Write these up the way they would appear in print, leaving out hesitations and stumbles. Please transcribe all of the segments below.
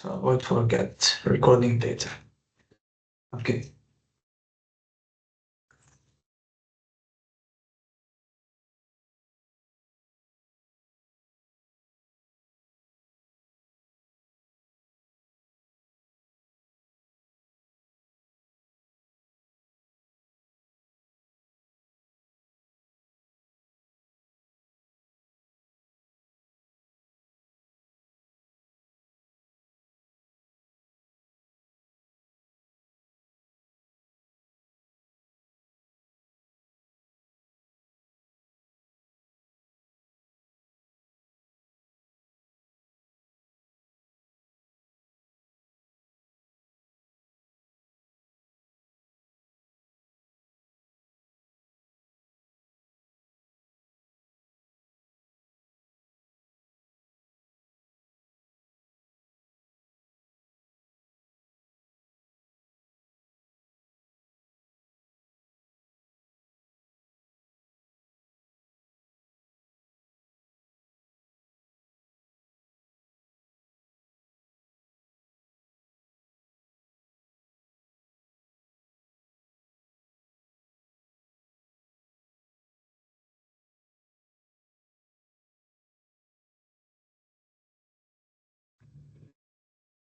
So avoid forget recording data. Okay.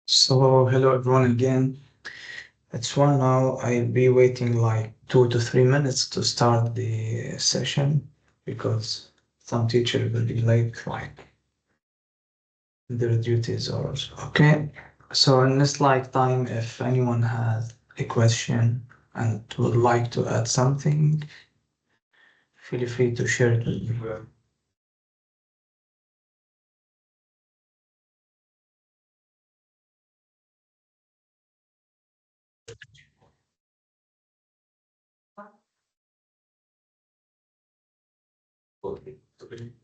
So hello everyone again. It's 1 now. I'll be waiting like 2 to 3 minutes to start the session because some teacher will be late, like their duties or okay. So in this like time, if anyone has a question and would like to add something, feel free to share it with me.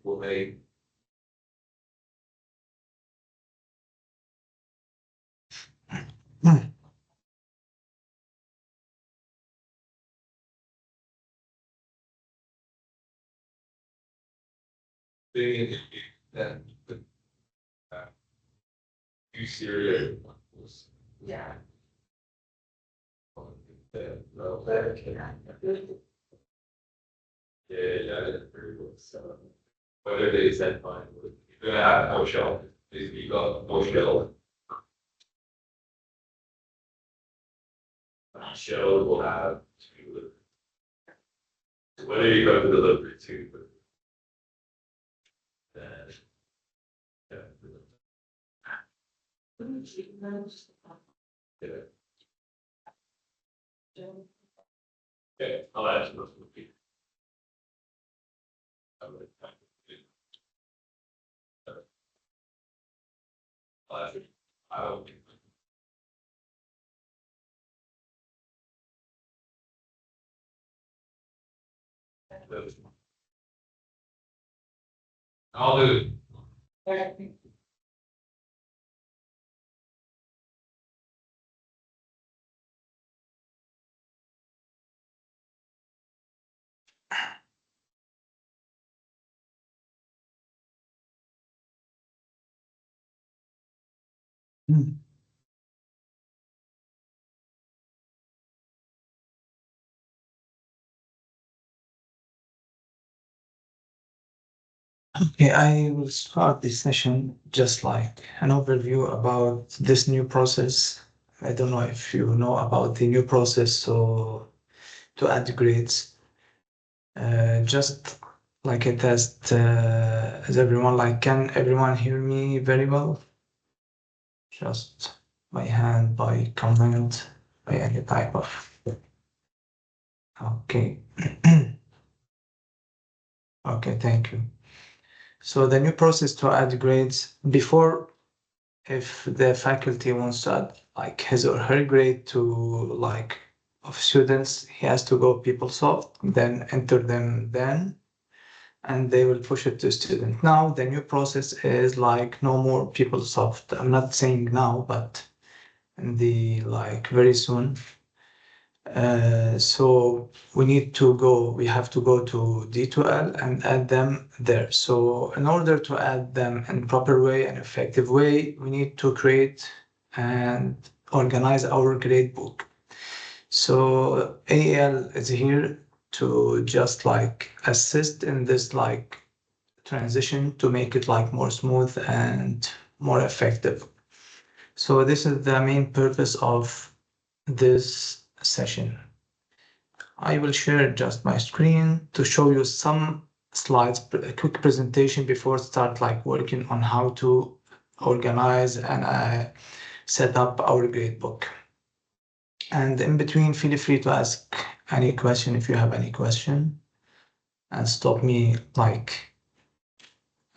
Will they? That you serious? Yeah. Yeah, that's pretty cool. So whether they said fine, you're gonna have no shell. You got no shell. Shell will have two. Whether you go to delivery to, then yeah. Okay, I'll ask those people. I'll ask you. I will. I'll do it. Okay, I will start this session just like an overview about this new process. I don't know if you know about the new process so to add grades. Just like a test, is everyone like, can everyone hear me very well? Just by hand, by comment, by any type of. Okay. Okay, thank you. So the new process to add grades before, if the faculty wants to add like his or her grade to like of students, he has to go PeopleSoft, then enter them then, and they will push it to student. Now the new process is like no more PeopleSoft. I'm not saying now, but in the like very soon. So we have to go to D2L and add them there. So in order to add them in proper way and effective way, we need to create and organize our gradebook. So AL is here to just like assist in this like transition to make it like more smooth and more effective. So this is the main purpose of this session. I will share just my screen to show you some slides, a quick presentation before start like working on how to organize and set up our gradebook. And in between, feel free to ask any question if you have any question, and stop me like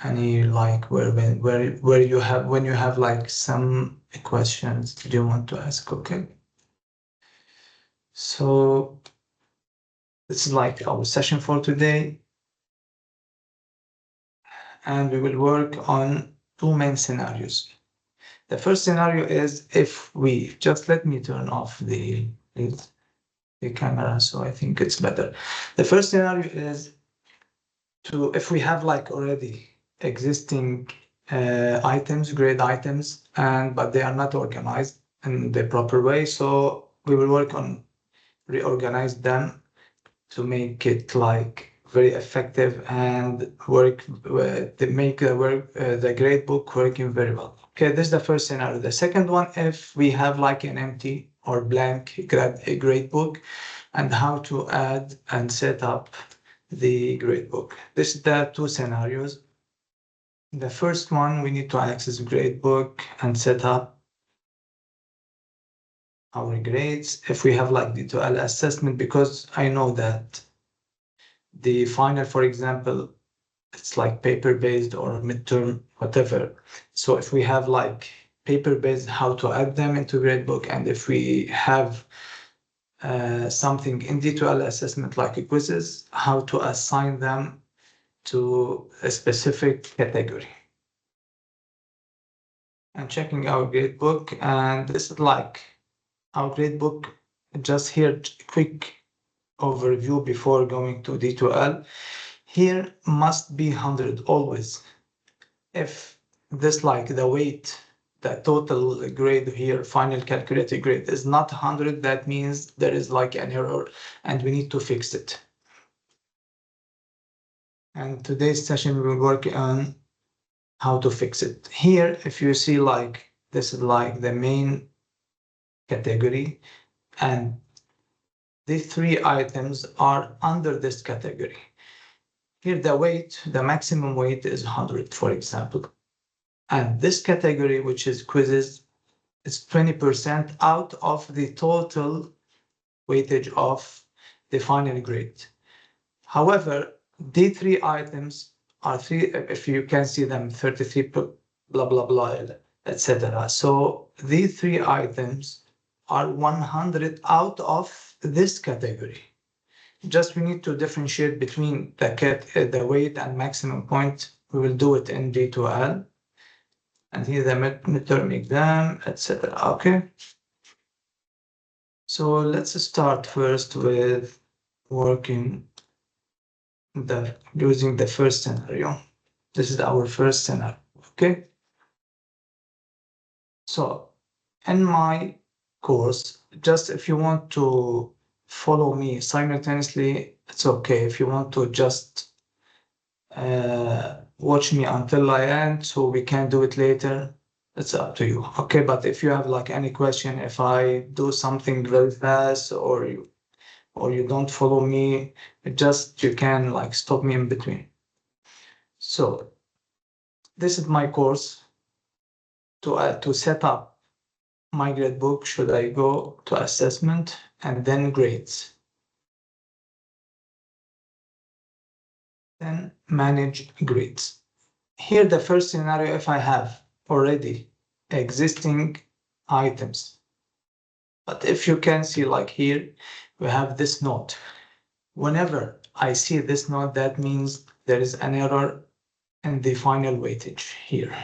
any like where you have when you have like some questions do you want to ask. Okay, so this is like our session for today, and we will work on two main scenarios. The first scenario is if we just let me turn off the camera, so I think it's better. The first scenario is to if we have like already existing items, grade items, but they are not organized in the proper way. So we will work on reorganize them to make it like very effective and work to make the gradebook working very well. Okay, this is the first scenario. The second one, if we have like an empty or blank gradebook, and how to add and set up the gradebook. This is the two scenarios. The first one, we need to access gradebook and set up our grades. If we have like the D2L assessment, because I know that the final, for example, it's like paper-based or midterm, whatever. So if we have like paper-based, how to add them into gradebook, and if we have something in D2L assessment like quizzes, how to assign them to a specific category. And checking our gradebook, and this is like our gradebook. Just here, quick overview before going to D2L. Here must be 100 always. If this like the weight, the total grade here, final calculated grade is not 100, that means there is like an error and we need to fix it. And today's session we will work on how to fix it. Here, if you see like this is like the main category, and these three items are under this category. Here the weight, the maximum weight is 100, for example. And this category, which is quizzes, is 20% out of the total weightage of the final grade. However, these three items are three, if you can see them, 33, blah, blah, blah, etc. So these three items are 100 out of this category. Just we need to differentiate between the weight and maximum point. We will do it in D2L. And here the midterm exam, etc. Okay. So let's start first with working using the first scenario. This is our first scenario. Okay. So in my course, just if you want to follow me simultaneously, it's okay. If you want to just watch me until I end, so we can do it later, it's up to you. Okay, but if you have like any question, if I do something very fast or you don't follow me, just you can like stop me in between. So this is my course. To set up my gradebook, should I go to assessment and then grades? Then manage grades. Here, the first scenario, if I have already existing items, but if you can see like here, we have this note. Whenever I see this note, that means there is an error in the final weightage here.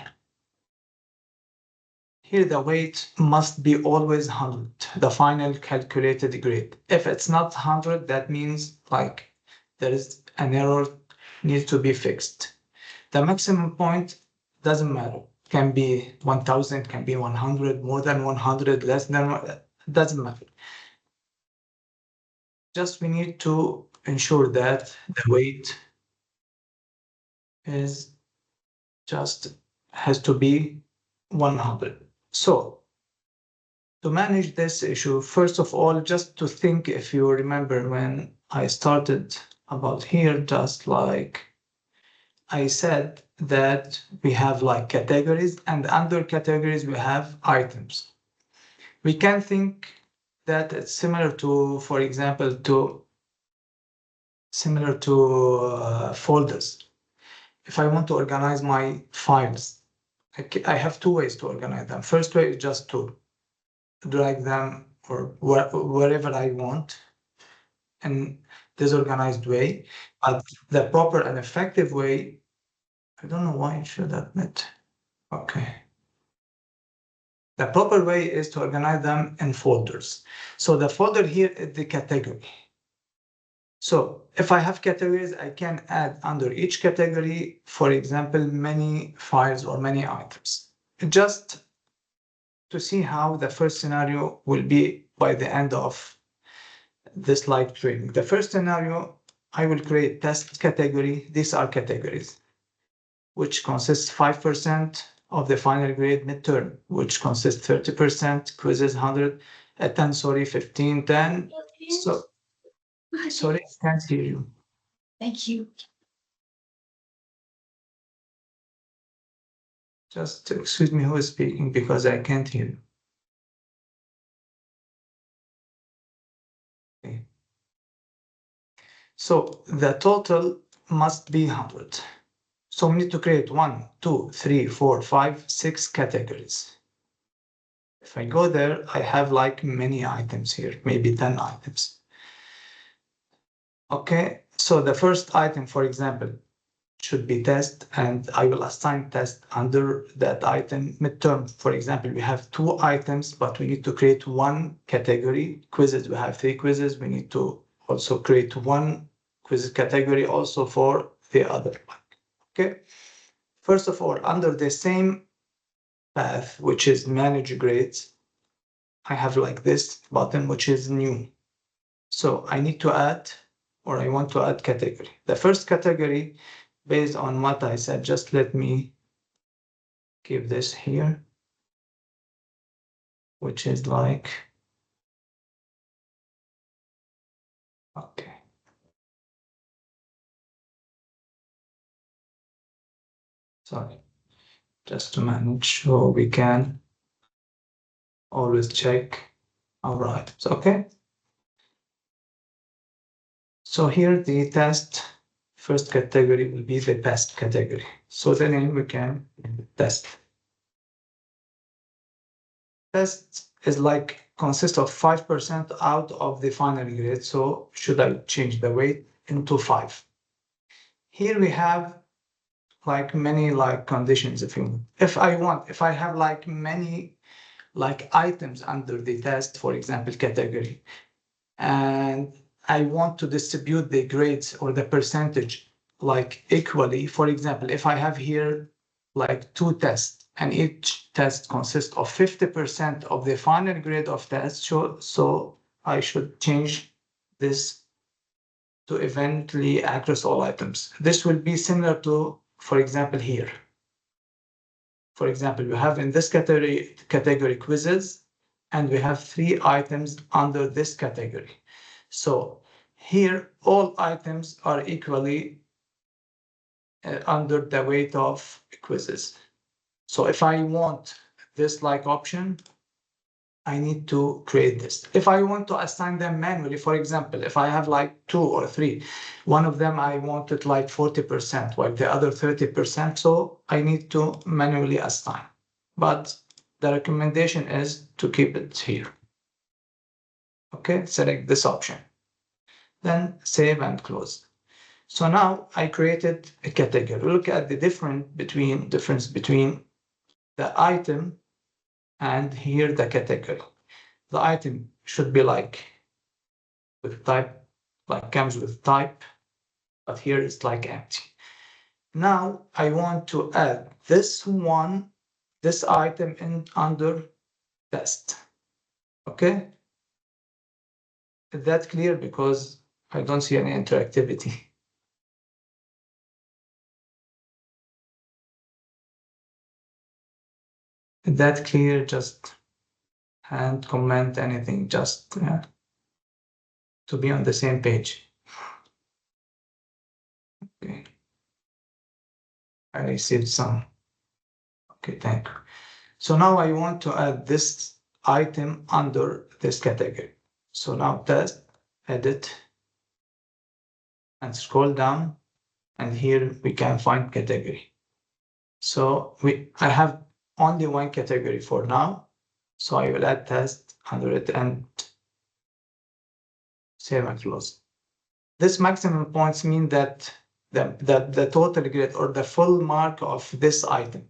Here, the weight must be always 100, the final calculated grade. If it's not 100, that means like there is an error needs to be fixed. The maximum point doesn't matter. can be 1000, can be 100, more than 100, less than, it doesn't matter. Just we need to ensure that the weight is just has to be 100. So to manage this issue, first of all, just to think, if you remember when I started about here, just like I said that we have like categories, and under categories we have items. We can think that it's similar to, for example, folders. If I want to organize my files, I have two ways to organize them. First way is just to drag them or wherever I want in disorganized way. But the proper and effective way, I don't know why it should admit. Okay. The proper way is to organize them in folders. So the folder here is the category. So if I have categories, I can add under each category, for example, many files or many items. Just to see how the first scenario will be by the end of this live training. The first scenario, I will create test category. These are categories, which consists 5% of the final grade midterm, which consists 30%, quizzes 100, 10, sorry, 15, 10. So, sorry, I can't hear you. Thank you. Just excuse me, who is speaking, because I can't hear you. Okay. So the total must be 100. So we need to create 1, 2, 3, 4, 5, 6 categories. If I go there, I have like many items here, maybe 10 items. Okay, so the first item, for example, should be test, and I will assign test under that item midterm. For example, we have 2 items, but we need to create 1 category. Quizzes, we have 3 quizzes. We need to also create 1 quiz category also for the other one. Okay, first of all, under the same path, which is manage grades, I have like this button, which is new. So I need to add, or I want to add category. The first category, based on what I said, just let me give this here, which is like, okay. Sorry, just to manage so we can always check our items, okay? So here the test first category will be the test category. So the name we can test. Test is like consists of 5% out of the final grade. So should I change the weight into 5? Here we have like many like conditions. If I have like many like items under the test, for example, category, and I want to distribute the grades or the percentage like equally. For example, if I have here like 2 tests and each test consists of 50% of the final grade of test, so I should change this to eventually across all items. This will be similar to, for example, here. For example, we have in this category quizzes, and we have 3 items under this category. So here, all items are equally under the weight of quizzes. So if I want this like option, I need to create this. If I want to assign them manually, for example, if I have like 2 or 3, one of them I want it like 40%, while the other 30%, so I need to manually assign. But the recommendation is to keep it here. Okay, select this option. Then save and close. So now I created a category. Look at the difference between the item and here the category. The item should be like with type, like comes with type, but here it's like empty. Now I want to add this one this item in under test. Okay? Is that clear? Because I don't see any interactivity. Is that clear? Just and comment anything, just to be on the same page. Okay. I received some. Okay, thank you. So now I want to add this item under this category. So now test, edit, and scroll down, and here we can find category. So I have only one category for now. So I will add test under it and save and close. This maximum points mean that the total grade or the full mark of this item.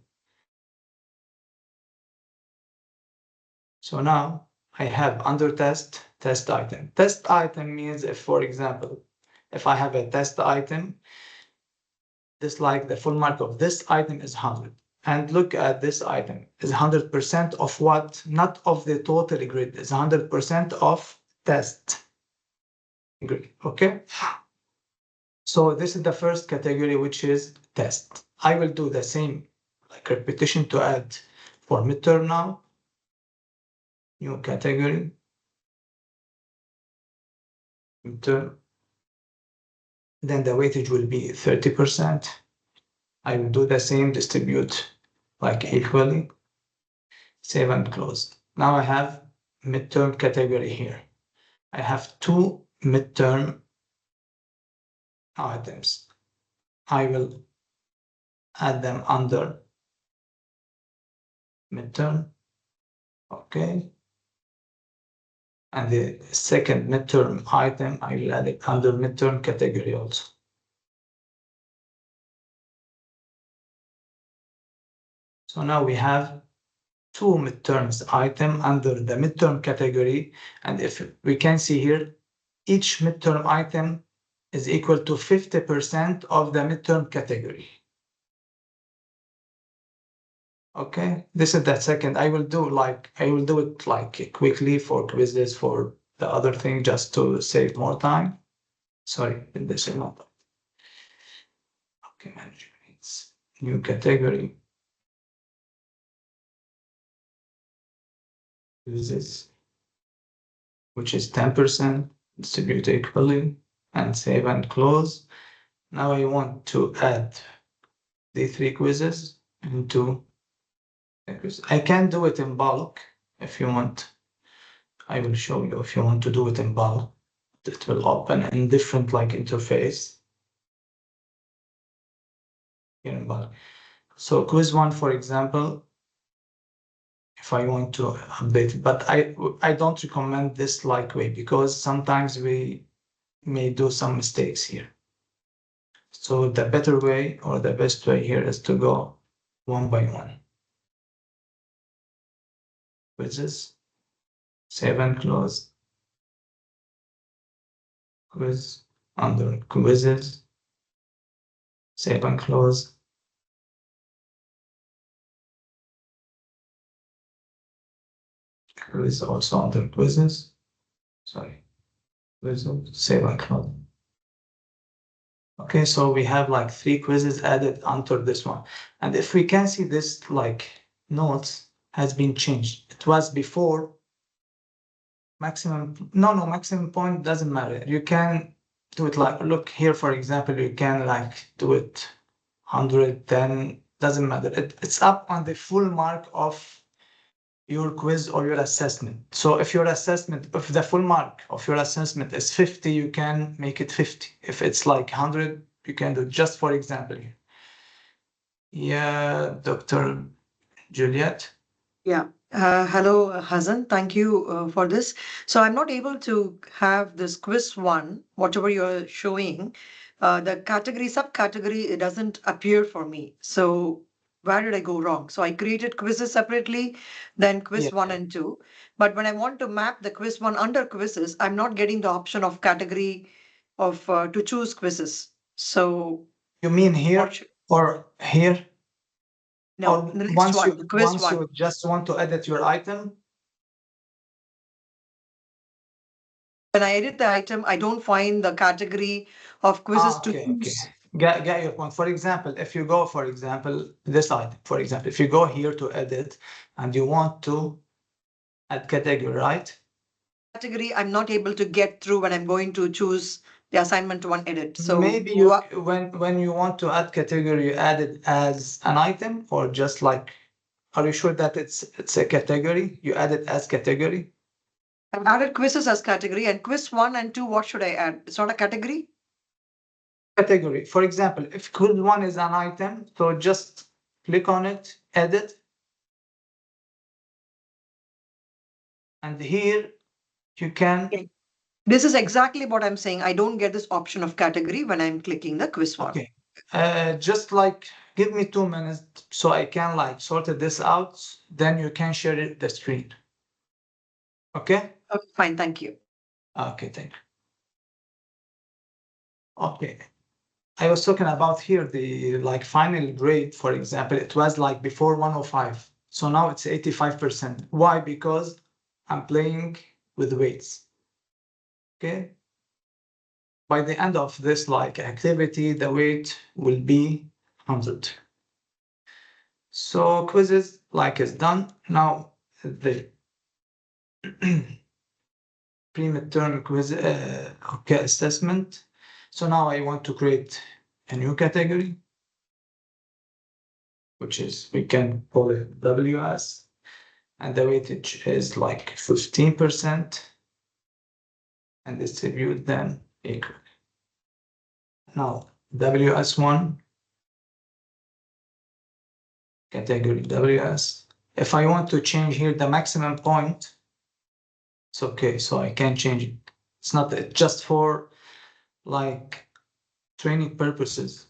So now I have under test item. Test item means if, for example, if I have a test item, this like the full mark of this item is 100. And look at this item is 100% of what? Not of the total grade, is 100% of test grade. Okay. So this is the first category, which is test. I will do the same like repetition to add for midterm now. New category. Midterm. Then the weightage will be 30%. I will do the same, distribute like equally, save and close. Now I have midterm category here. I have two midterm items. I will add them under midterm. Okay. And the second midterm item, I will add it under midterm category also. So now we have two midterms item under the midterm category. And if we can see here, each midterm item is equal to 50% of the midterm category. Okay, this is the second. I will do it like quickly for quizzes for the other thing just to save more time. Sorry, this is not. Okay, management, new category. Quizzes, which is 10%, distribute equally, and save and close. Now I want to add the three quizzes into a quiz. I can do it in bulk if you want. I will show you if you want to do it in bulk. It will open in different like interface here in bulk. So quiz one, for example, if I want to update it, but I don't recommend this like way because sometimes we may do some mistakes here. So the better way or the best way here is to go one by one. Quizzes, save and close. Quiz under quizzes, save and close. Quiz also under quizzes. Sorry, quizzes, save and close. Okay, so we have like three quizzes added onto this one. And if we can see this like notes has been changed. It was before maximum, maximum point doesn't matter. You can do it like, look here, for example, you can like do it 110, doesn't matter. It's up on the full mark of your quiz or your assessment. So if the full mark of your assessment is 50, you can make it 50. If it's like 100, you can do just for example here. Yeah, Dr. Juliet. Yeah. Hello, Hazan. Thank you for this. So I'm not able to have this quiz one, whatever you're showing. The category, subcategory, it doesn't appear for me. So where did I go wrong? So I created quizzes separately, then quiz one and two. But when I want to map the quiz one under quizzes, I'm not getting the option of category of to choose quizzes. So you mean here or here? No, Or the next once one, you quiz once one. you just want to edit your item? When I edit the item, I don't find the category of quizzes to Okay, okay. choose. Get your point. For example, if you go, for example, this item, for example, if you go here to edit and you want to add category, right? Category I'm not able to get through when I'm going to choose the assignment one edit. So Maybe you when you want to add category, you add it as an item, or just like, are you sure that it's a category? You add it as category? I've added quizzes as category, and quiz 1 and 2, what should I add? It's not a category? Category. For example, if quiz one is an item, so just click on it, edit, and here you can. Okay. This is exactly what I'm saying. I don't get this option of category when I'm clicking the quiz one. Okay. Just like give me 2 minutes so I can like sort this out. Then you can share it the screen. Okay. Okay, fine, thank you. Okay, thank you. Okay. I was talking about here the like final grade, for example, it was like before 105. So now it's 85%. Why? Because I'm playing with weights. Okay. By the end of this like activity, the weight will be 100. So quizzes like is done. Now the pre-midterm quiz assessment. So now I want to create a new category, which is, we can call it WS, and the weightage is like 15%, and distribute them equally. Now WS1, category WS. If I want to change here the maximum point, it's okay, so I can change it. It's not just for like training purposes.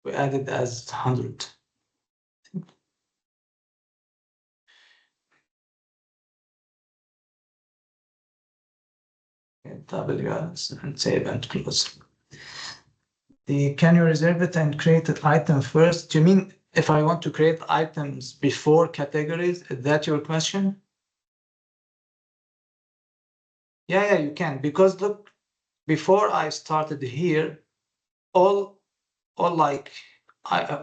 We added as 100. WS and save and close. Can you reserve it and create an item first? Do you mean if I want to create items before categories? Is that your question? Yeah, you can, because look, before I started here, all like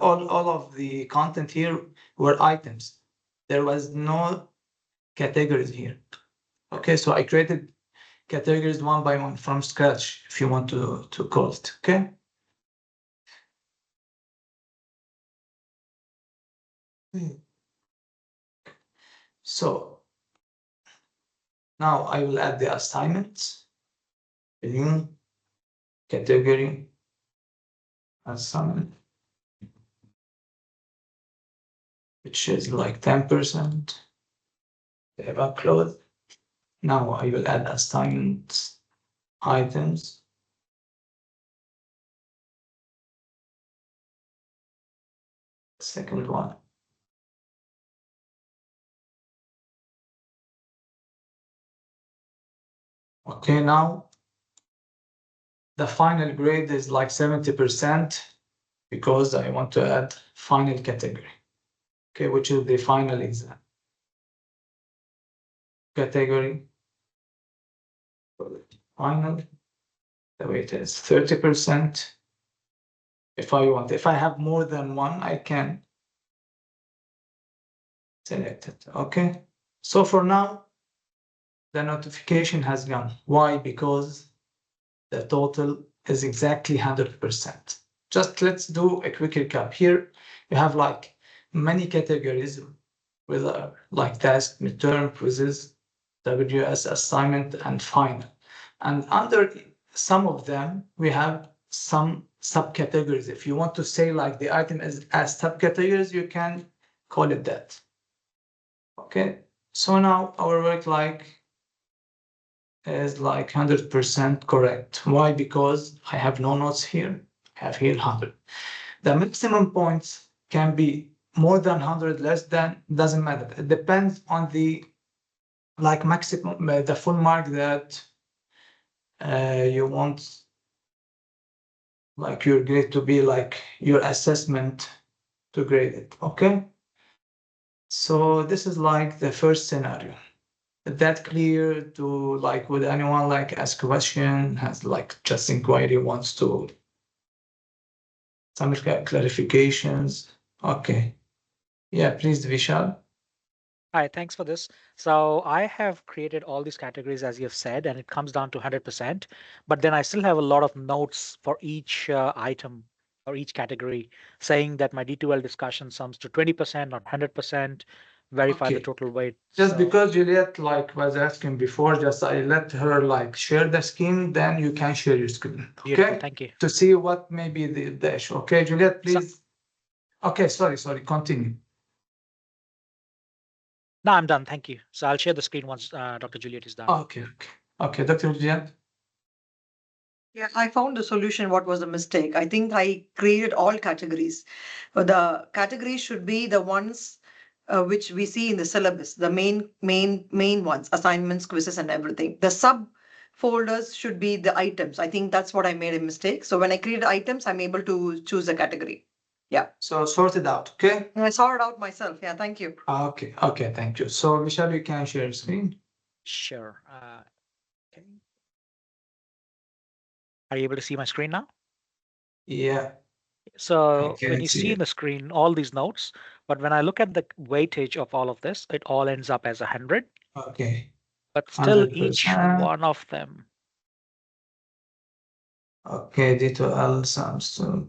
all of the content here were items. There was no categories here. Okay, so I created categories one by one from scratch, if you want to call it. Okay. So now I will add the assignments, the new category assignment, which is like 10%. They have upload. Now I will add assignments items. Second one. Okay, now the final grade is like 70% because I want to add final category. Okay, which is the final exam. Category final, the weight is 30%. If I have more than one, I can select it. Okay, so for now, the notification has gone. Why? Because the total is exactly 100%. Just let's do a quick recap. Here you have like many categories with like task, midterm, quizzes, WS assignment, and final. And under some of them, we have some subcategories. If you want to say like the item is as subcategories, you can call it that. Okay, so now our work is like 100% correct. Why? Because I have no notes here. I have here 100. The maximum points can be more than 100, less than, doesn't matter. It depends on the like maximum, the full mark that you want like your grade to be, like your assessment to grade it. Okay. So this is like the first scenario. Is that clear to like, would anyone like ask a question, has like just inquiry, wants to some clarifications? Okay. Yeah, please, Vishal. Hi, thanks for this. So I have created all these categories as you have said, and it comes down to 100%. But then I still have a lot of notes for each item or each category saying that my D2L discussion sums to 20%, not 100%, verify the Okay. total weight. Just So because Juliet like was asking before, just I let her like share the screen, then you can share your screen. beautiful. Okay. Thank you. To see what may be the issue. Okay, Juliet, So please. Okay, sorry, continue. now I'm done. Thank you. So I'll share the screen once Dr. Juliet is done. Okay, Dr. Juliet. Yeah, I found the solution. What was the mistake? I think I created all categories. The categories should be the ones which we see in the syllabus, the main ones, assignments, quizzes, and everything. The sub folders should be the items. I think that's what I made a mistake. So when I created items, I'm able to choose a category. Yeah. So sort it out, okay? And I sorted out myself. Yeah, thank you. Okay, thank you. So Michelle, you can share your screen. Sure. Okay. Are you able to see my screen now? Yeah, I So when can you see see in it. the screen all these notes, but when I look at the weightage of all of this, it all ends up as 100, Okay, but still each 100%. one of them. Okay, D2L Samsung.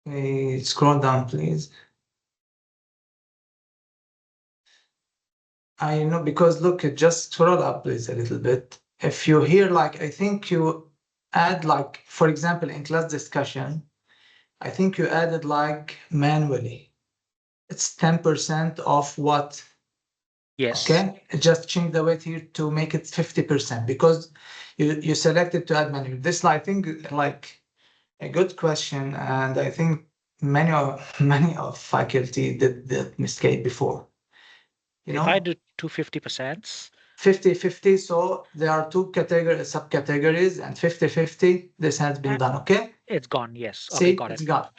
Okay, scroll down, please. I know because look, just scroll up, please, a little bit. If you hear like, I think you add like, for example, in class discussion, I think you added like manually. It's 10% of what? Yes. Okay, just change the weight here to make it 50% because you selected to add manually. This I think like a good question, and I think many of faculty did that mistake before. You If I know, do 250%, 50-50. So there are two subcategories, and 50-50. This has been done. Okay, it's gone. Yes. Okay, see, got it's it. gone.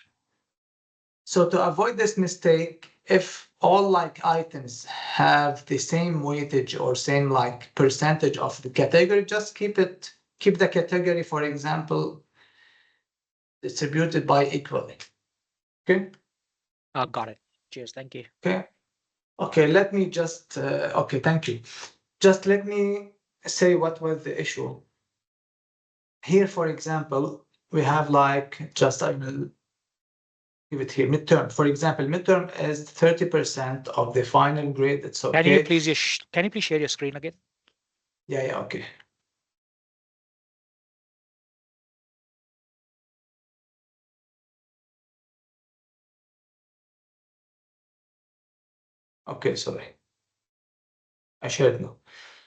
So to avoid this mistake, if all like items have the same weightage or same like percentage of the category, just keep the category, for example, distributed by equally. Okay. Got it. Cheers. Thank you. Okay, let me just okay, thank you. Just let me say what was the issue. Here, for example, we have like just I will give it here midterm. For example, midterm is 30% of the final grade. It's Can you okay. please share your screen again? Yeah, okay. Okay, sorry. I shared no.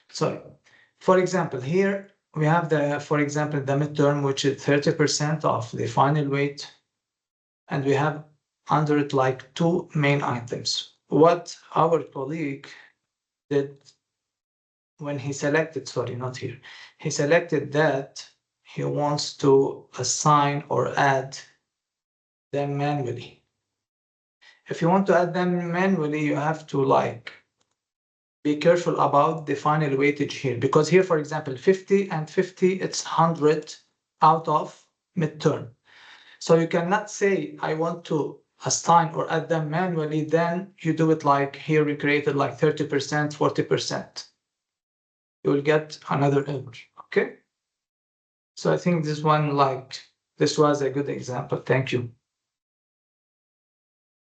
Sorry. For example, here we have for example, the midterm, which is 30% of the final weight. And we have under it like two main items. What our colleague did when he selected, sorry, not here, he selected that he wants to assign or add them manually. If you want to add them manually, you have to like be careful about the final weightage here, because here, for example, 50 and 50, it's 100 out of midterm. So you cannot say, I want to assign or add them manually, then you do it like here we created like 30%, 40%. You will get another error, okay? So I think this was a good example. Thank you.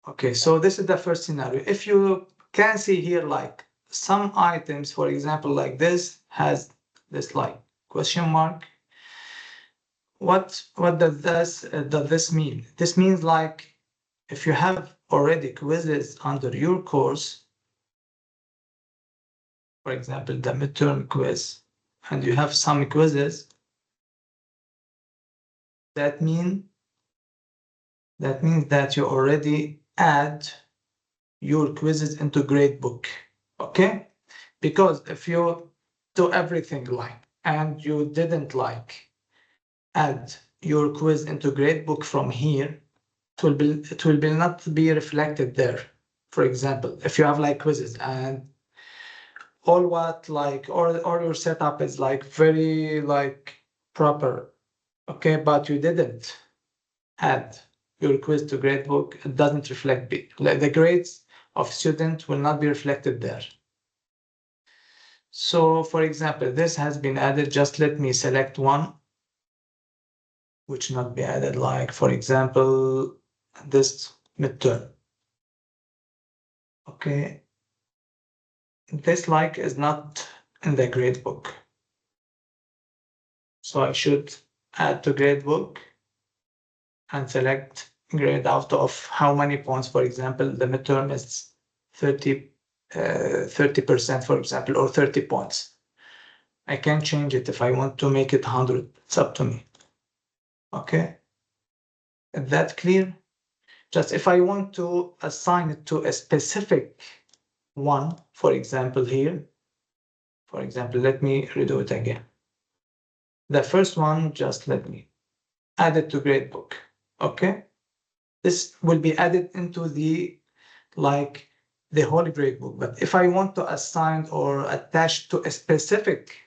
Okay, so this is the first scenario. If you can see here, like some items, for example, like this has this like question mark. What does this mean? This means like if you have already quizzes under your course, for example, the midterm quiz, and you have some quizzes, that means that you already add your quizzes into gradebook, okay? Because if you do everything like and you didn't like add your quiz into gradebook from here, it will be not be reflected there. For example, if you have like quizzes and all what like or your setup is like very like proper, okay, but you didn't add your quiz to gradebook, it doesn't reflect the grades of student will not be reflected there. So for example, this has been added. Just let me select one which not be added, like for example this midterm. Okay, this like is not in the gradebook, so I should add to gradebook and select grade out of how many points. For example, the midterm is 30%, for example, or 30 points. I can change it if I want to make it 100. It's up to me. Okay, is that clear? Just if I want to assign it to a specific one, for example, here, for example, let me redo it again. The first one, just let me add it to gradebook. Okay, this will be added into the like the whole gradebook. But if I want to assign or attach to a specific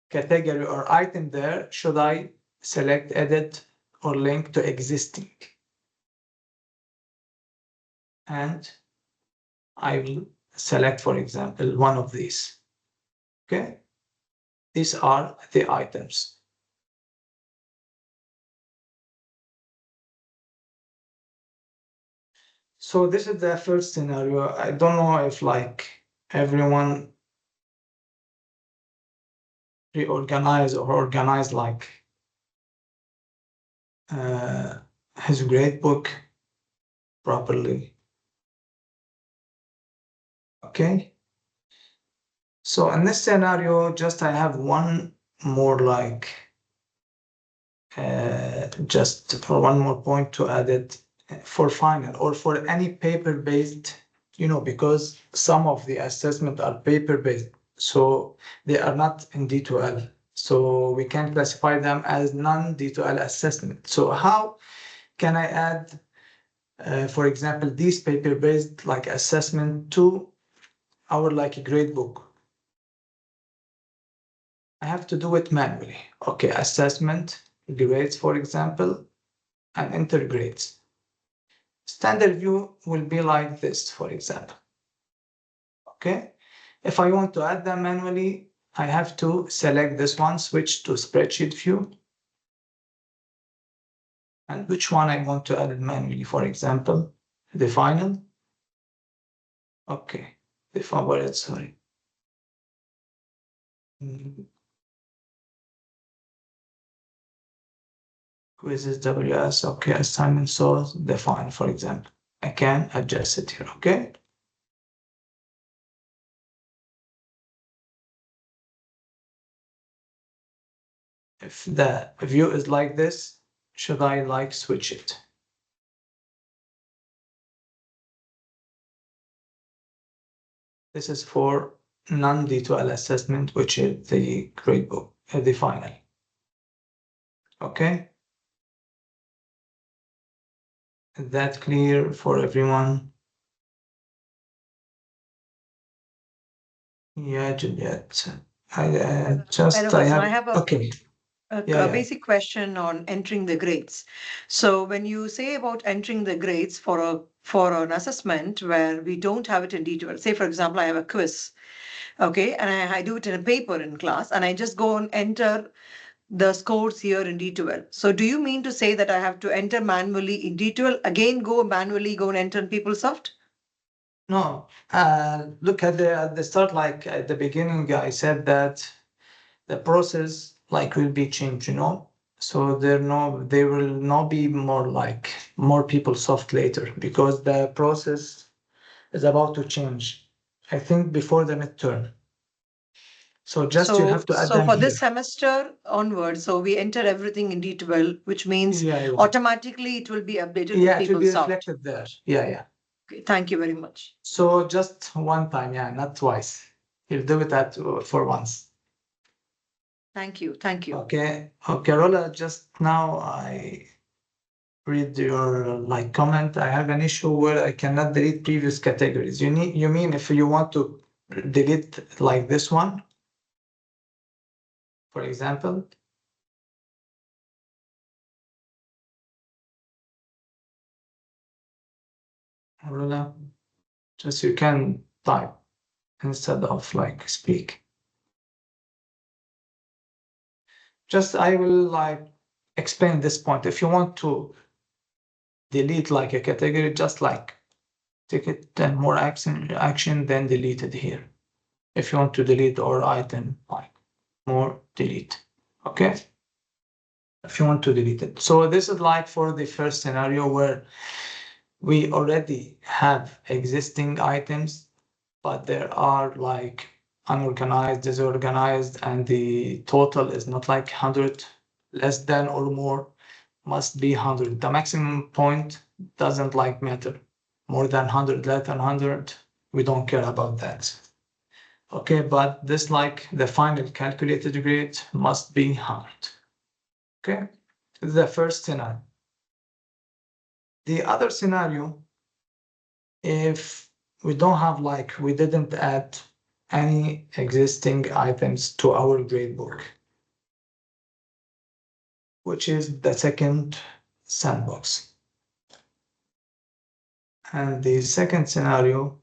category or item there, should I select edit or link to existing? And I will select, for example, one of these. Okay, these are the items. So this is the first scenario. I don't know if like everyone reorganize or organize like his gradebook properly. Okay, so in this scenario, just I have one more like just for one more point to add it for final or for any paper-based, you know, because some of the assessment are paper-based, so they are not in D2L. So we can classify them as non-D2L assessment. So how can I add, for example, these paper-based like assessment to our like gradebook? I have to do it manually. Okay, assessment, grades, for example, and enter grades. Standard view will be like this, for example. Okay, if I want to add them manually, I have to select this one, switch to spreadsheet view. And which one I want to add it manually, for example, the final. Okay, the favorite, sorry. Quizzes WS, okay, assignment source, define, for example. I can adjust it here, okay? If the view is like this, should I like switch it? This is for non-D2L assessment, which is the gradebook, the final. Okay? Is that clear for everyone? Yeah, Juliet. I have okay. A basic question on entering the grades. So when you say about entering the grades for an assessment where we don't have it in detail, say for example, I have a quiz, okay, and I do it in a paper in class, and I just go and enter the scores here in D12. So do you mean to say that I have to enter manually in D12, again go manually go and enter in PeopleSoft? No, look at the start, like at the beginning, I said that the process like will be changed, you know. So there will not be more PeopleSoft later because the process is about to change. I think before the midterm. So just you have to add them for here. this semester onwards, so we enter everything in D12, which means automatically it will be updated to PeopleSoft. It will be reflected there. Yeah. Okay, thank you very much. So just one time, not twice. You'll do it for once. Thank you. Thank you. Okay, okay, Rola, just now I read your like comment. I have an issue where I cannot delete previous categories. You mean if you want to delete like this one, for example? Rola, just you can type instead of like speak. Just I will like explain this point. If you want to delete like a category, just like take it then more action, then delete it here. If you want to delete or item, like more delete. Okay. If you want to delete it. So this is like for the first scenario where we already have existing items, but there are like unorganized, disorganized, and the total is not like 100, less than or more, must be 100. The maximum point doesn't like matter. More than 100, less than 100, we don't care about that. Okay, but this like the final calculated grade must be 100. Okay, the first scenario. The other scenario, if we don't have like, we didn't add any existing items to our gradebook, which is the second sandbox. And the second scenario,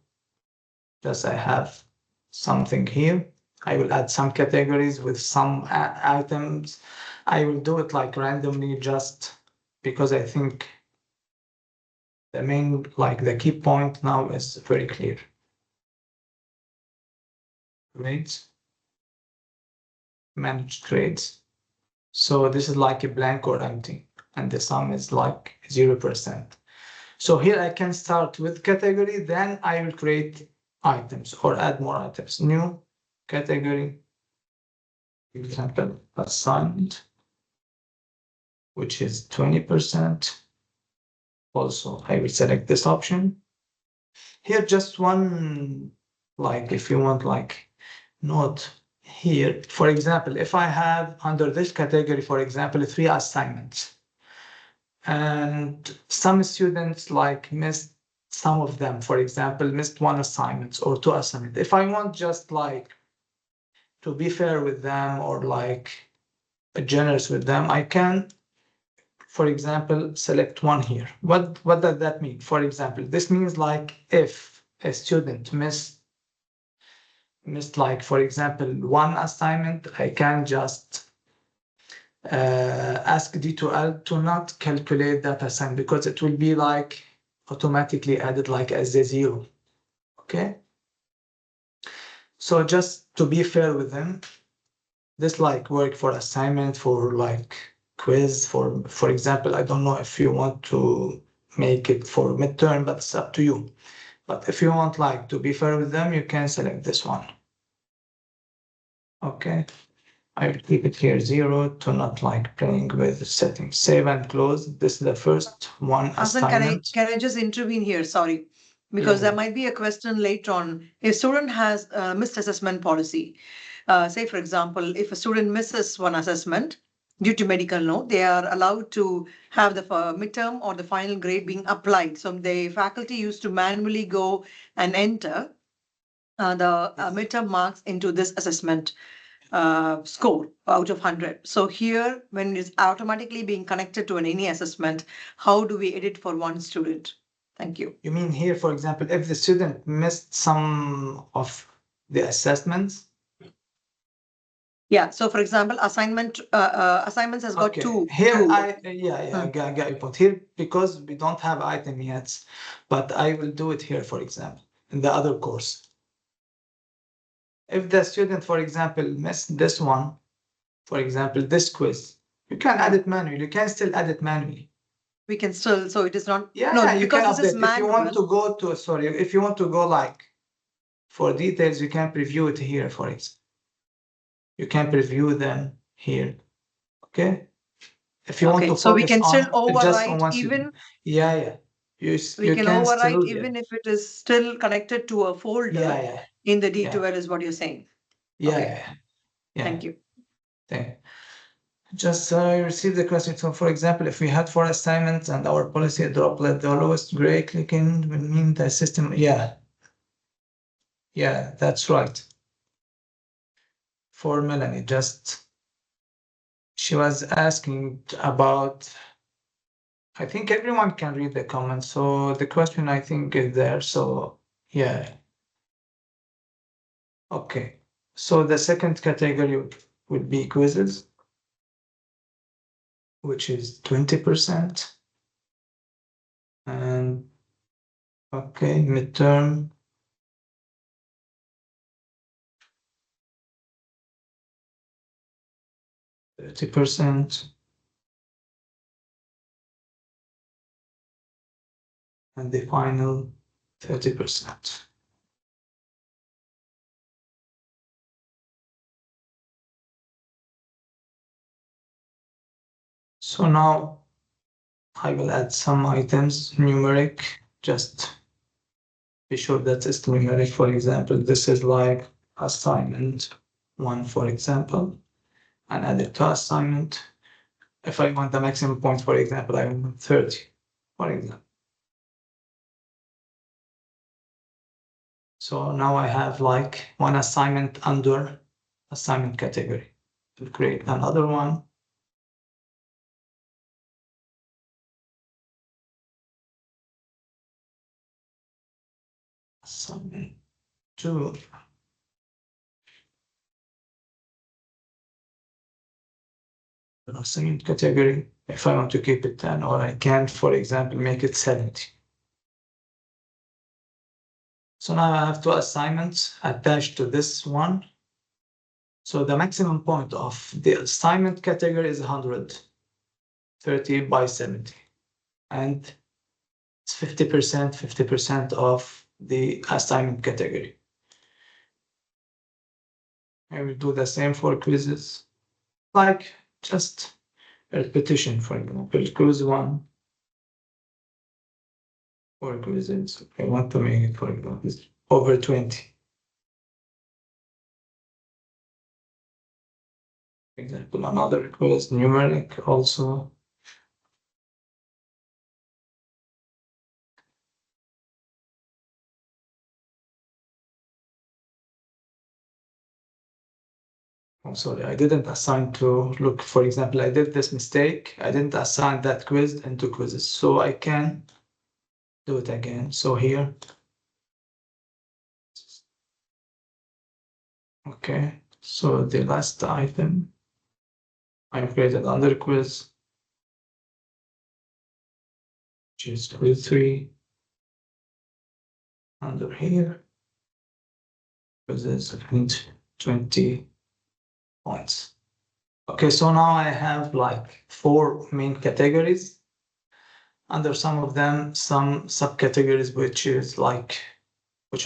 just I have something here. I will add some categories with some items. I will do it like randomly just because I think the main, like the key point now is very clear. Grades, manage grades. So this is like a blank or empty, and the sum is like 0%. So here I can start with category, then I will create items or add more items. New category, example, assigned, which is 20%. Also, I will select this option. Here, just one, like if you want like note here, for example, if I have under this category, for example, 3 assignments, and some students like missed some of them, for example, missed 1 assignment or 2 assignments. If I want just like to be fair with them or like generous with them, I can, for example, select one here. What does that mean? For example, this means like if a student missed like, for example, 1 assignment, I can just ask D2L to not calculate that assignment because it will be like automatically added like as a 0. Okay. So just to be fair with them, this like work for assignment, for like quiz, for example, I don't know if you want to make it for midterm, but it's up to you. But if you want like to be fair with them, you can select this one. Okay. I will keep it here 0 to not like playing with settings. Save and close. This is the first one Hasan, assignment. can I just intervene here? Sorry, because Yeah. there might be a question later on. If student has a missed assessment policy, say for example, if a student misses 1 assessment due to medical note, they are allowed to have the midterm or the final grade being applied. So the faculty used to manually go and enter the midterm marks into this assessment score out of 100. So here, when it's automatically being connected to any assessment, how do we edit for one student? Thank you. You mean here, for example, if the student missed some of the assessments? Yeah. So for example, assignments has got Okay. two. Here, two. I got your point here because we don't have item yet, but I will do it here, for example, in the other course. If the student, for example, missed this one, for example, this quiz, you can add it manually. You can still add it manually. We can still, so it is not. Yeah, no, yeah, you because can this is update. If you want manual. to go to, sorry, if you want to go like for details, you can preview it here, for example. You can preview them here. Okay. If you want Okay, to so we focus can still on just on overwrite one even. student. Yeah, yeah. We You can can overwrite still, yeah. even if it is still connected to a folder Yeah, yeah, in the yeah, D2L is what you're saying. yeah, Okay. yeah, yeah. Thank you. thing. Just I received the question. So, for example, if we had 4 assignments and our policy droplet, the lowest grade clicking will mean the system. Yeah, that's right. For Melanie, just she was asking about. I think everyone can read the comments. So the question I think is there. So yeah. Okay. So the second category would be quizzes, which is 20%. And okay, midterm. %, and the final 30%. So now I will add some items, numeric, just be sure that it's numeric. For example, this is like assignment 1, for example, and add it to assignment. If I want the maximum point, for example, I want 30, for example. So now I have like one assignment under assignment category. To create another one. Assignment 2. Assignment category. If I want to keep it 10, or I can, for example, make it 70. So now I have 2 assignments attached to this one. So the maximum point of the assignment category is 100, 30 by 70. And it's 50% of the assignment category. I will do the same for quizzes, like just a repetition, for example, quiz 1 or quizzes. I want to make it, for example, over 20. For example, another quiz, numeric also. I'm sorry, I didn't assign to look, for example, I did this mistake. I didn't assign that quiz into quizzes, so I can do it again. So here, okay, so the last item, I created another quiz, which is quiz 3, under here, quizzes and 20 points. Okay, so now I have like 4 main categories. Under some of them, some subcategories, which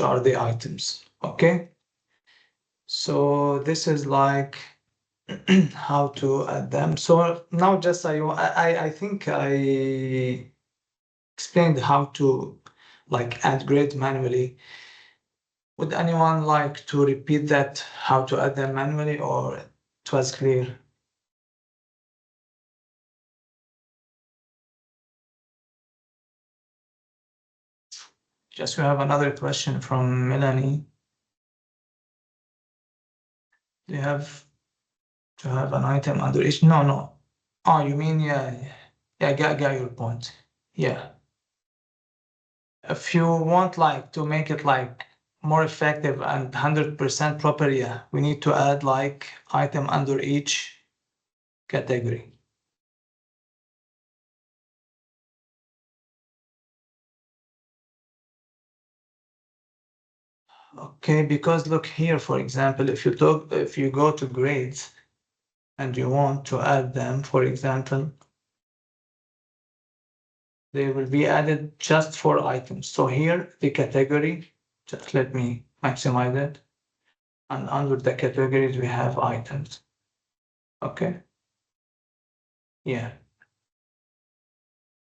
are the items. Okay. So this is like how to add them. So now just I think I explained how to like add grade manually. Would anyone like to repeat that, how to add them manually, or it was clear? Just we have another question from Melanie. Do you have to have an item under each? No. Oh, you mean, yeah, got your point. Yeah. If you want like to make it like more effective and 100% proper, yeah, we need to add like item under each category. Okay, because look here, for example, if you go to grades and you want to add them, for example, they will be added just for items. So here, the category, just let me maximize it. And under the categories, we have items. Okay. Yeah,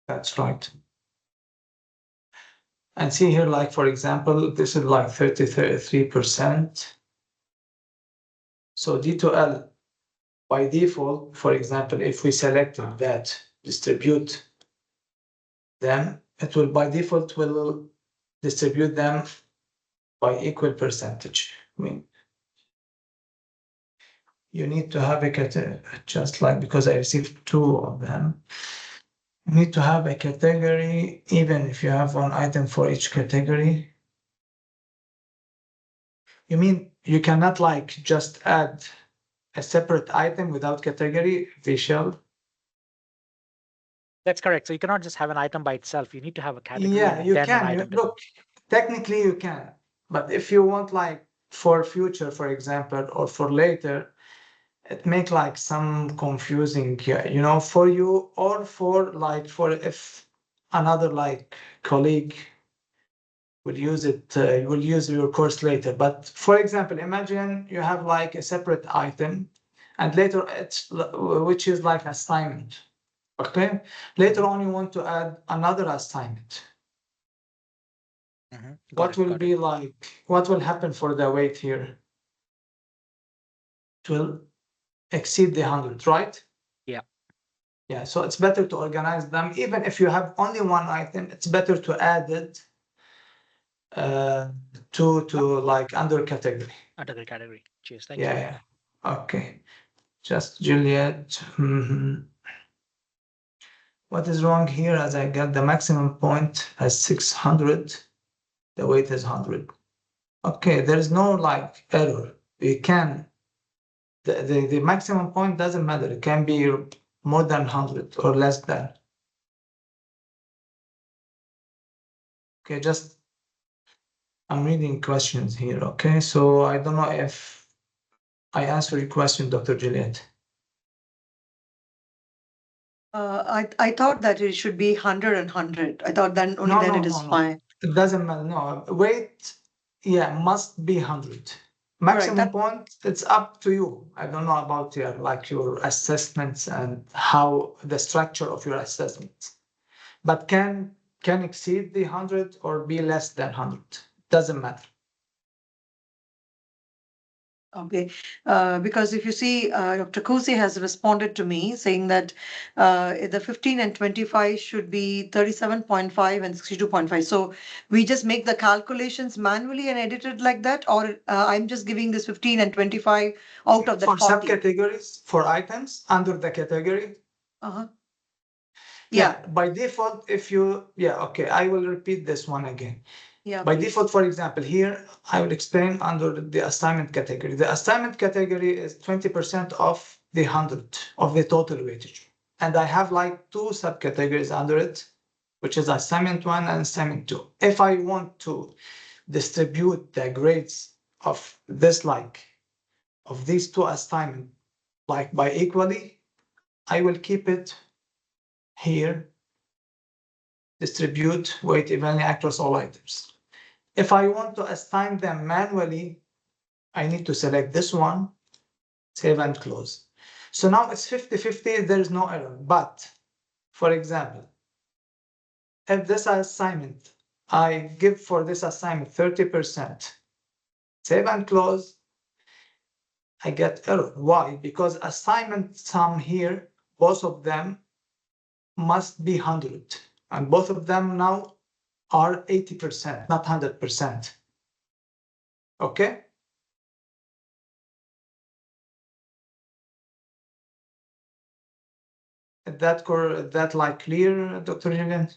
that's right. And see here, like, for example, this is like 33%. So D2L by default, for example, if we selected that distribute them, it will by default will distribute them by equal percentage. I mean, you need to have a category, just like because I received 2 of them. You need to have a category, even if you have 1 item for each category. You mean you cannot like just add a separate item without category, Vishal? That's correct. So you cannot just have an item by itself. You need to have a category Yeah, and you then an can. item. Look, technically you can, but if you want like for future, for example, or for later, it make like some confusing, you know, for you or for like for if another like colleague will use it, you will use your course later. But for example, imagine you have like a separate item, and later it's which is like assignment. Okay, later on you want to add another assignment. What will be like, what will happen for the weight here? It will exceed the 100, right? Yeah. Yeah, so it's better to organize them. Even if you have only 1 item, it's better to add it to like under category. Under category. Cheers. Thank you. Yeah. Okay. Just Juliet. What is wrong here? As I got the maximum point as 600, the weight is 100. Okay, there is no like error. You can the maximum point doesn't matter. It can be more than 100 or less than. Okay, just I'm reading questions here. Okay, so I don't know if I answer your question, Dr. Juliet. I thought that it should be 100 and 100. I thought then only then it is fine. It doesn't matter. No, weight, yeah, must be 100. Maximum Correct. point, it's up to you. I don't know about your like your assessments and how the structure of your assessments, but can exceed the 100 or be less than 100. Doesn't matter. Okay, because if you see, Dr. Kusi has responded to me saying that the 15 and 25 should be 37.5 and 62.5. So we just make the calculations manually and edit it like that, or I'm just giving this 15 and 25 out of that For 40. subcategories, for items under the category. Uh-huh. Yeah, by default, if you, yeah, okay, I will repeat this one again. Yeah, By please. default, for example, here, I will explain under the assignment category. The assignment category is 20% of the 100 of the total weightage. And I have like 2 subcategories under it, which is assignment 1 and assignment 2. If I want to distribute the grades of this like, of these 2 assignments, like by equally, I will keep it here, distribute weight evenly across all items. If I want to assign them manually, I need to select this one, save and close. So now it's 50-50, there is no error. But for example, if this assignment, I give for this assignment 30%, save and close, I get error. Why? Because assignment sum here, both of them must be 100. And both of them now are 80%, not 100%. Okay? Is that like clear, Dr. Julian?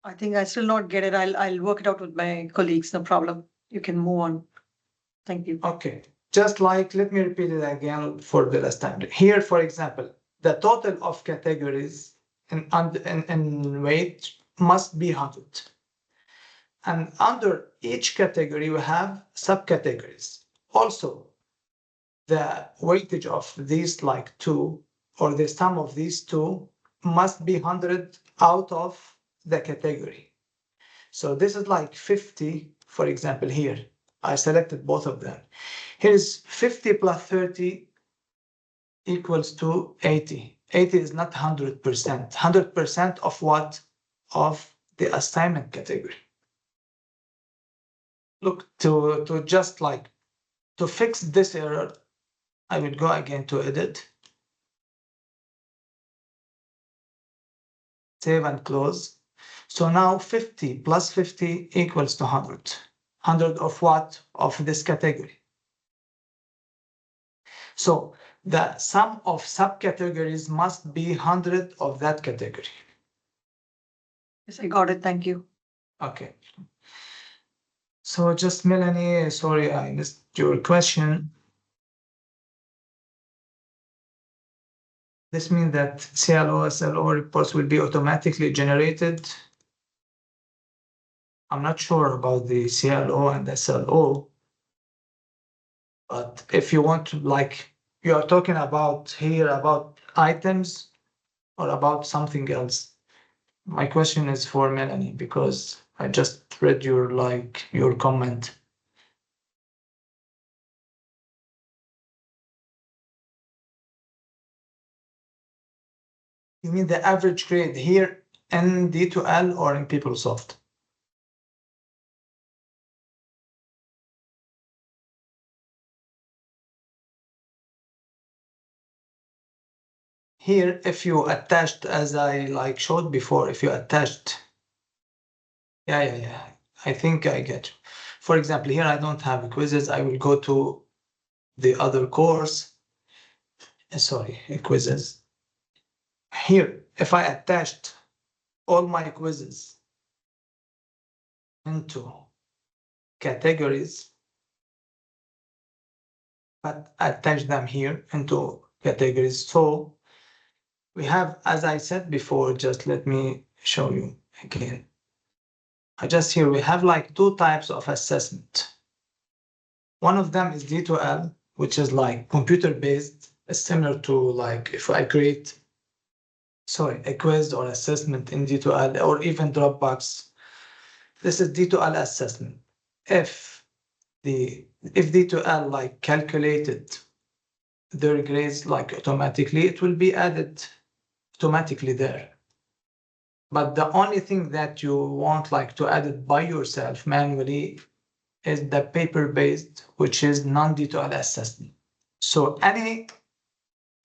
I think I still not get it. I'll work it out with my colleagues. No problem. You can move on. Thank you. Okay. Just like, let me repeat it again for the last time. Here, for example, the total of categories in weight must be 100. And under each category, we have subcategories. Also, the weightage of these like 2 or the sum of these 2 must be 100 out of the category. So this is like 50, for example, here. I selected both of them. Here is 50 plus 30 equals to 80. 80 is not 100%. 100% of what? Of the assignment category. Look, to just like, to fix this error, I will go again to edit, save and close. So now 50 plus 50 equals to 100. 100 of what? Of this category. So the sum of subcategories must be 100 of that category. Yes, I got it. Thank you. Okay. So just Melanie, sorry, I missed your question. This means that CLO, SLO reports will be automatically generated. I'm not sure about the CLO and SLO, but if you want to, like, you are talking about here about items or about something else. My question is for Melanie because I just read your comment. You mean the average grade here in D2L or in PeopleSoft? Here, if you attached, as I showed before, if you attached, yeah, I think I get you. For example, here I don't have quizzes. I will go to the other course. Sorry, quizzes. Here, if I attached all my quizzes into categories, but attach them here into categories. So we have, as I said before, just let me show you again. Here we have like two types of assessment. One of them is D2L, which is like computer-based, similar to like if I create, a quiz or assessment in D2L or even Dropbox. This is D2L assessment. If D2L like calculated their grades like automatically, it will be added automatically there. But the only thing that you want like to add it by yourself manually is the paper-based, which is non-D2L assessment. So any